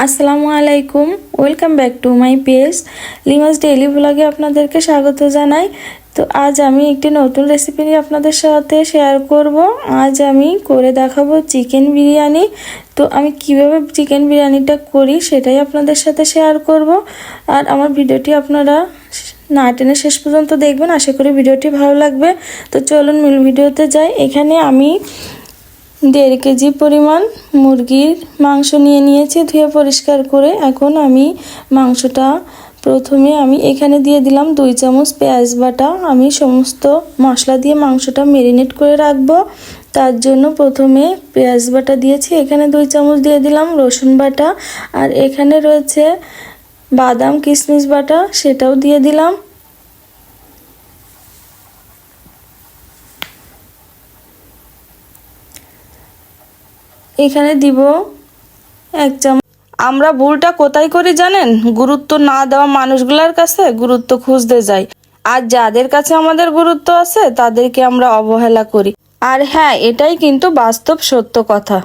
আসসালামু আলাইকুম, welcome back to my page লিমাস ডেইলি ব্লগে আপনাদেরকে স্বাগত জানাই। তো আজ আমি একটি নতুন রেসিপি নিয়ে আপনাদের সাথে শেয়ার করব। আজ আমি করে দেখাবো চিকেন বিরিয়ানি। তো আমি কিভাবে চিকেন বিরিয়ানিটা করি সেটাই আপনাদের সাথে শেয়ার করব। আর আমার ভিডিওটি আপনারা না টেনে শেষ পর্যন্ত দেখবেন, আশা করি ভিডিওটি ভালো লাগবে। তো চলুন মূল ভিডিওতে যাই। এখানে আমি 1.5 কেজি পরিমাণ মুরগির মাংস নিয়ে নিয়েছি ধুয়ে পরিষ্কার করে। এখন আমি মাংসটা প্রথমে এখানে দিয়ে দিলাম 2 চামচ পেঁয়াজ বাটা। আমি সমস্ত মশলা দিয়ে মাংসটা ম্যারিনেট করে রাখবো, তার জন্য প্রথমে পেঁয়াজ বাটা দিয়েছি। এখানে 2 চামচ দিয়ে দিলাম রসুন বাটা, আর এখানে রয়েছে বাদাম কিশমিশ বাটা, সেটাও দিয়ে দিলাম। এখানে দিব 1 চামচ। আমরা ভুলটা কোথায় করি জানেন? গুরুত্ব না দেওয়া মানুষগুলোর কাছে গুরুত্ব খুঁজতে যাই, আর যাদের কাছে আমাদের গুরুত্ব আছে তাদেরকে আমরা অবহেলা করি। আর হ্যাঁ, এটাই কিন্তু বাস্তব সত্য কথা।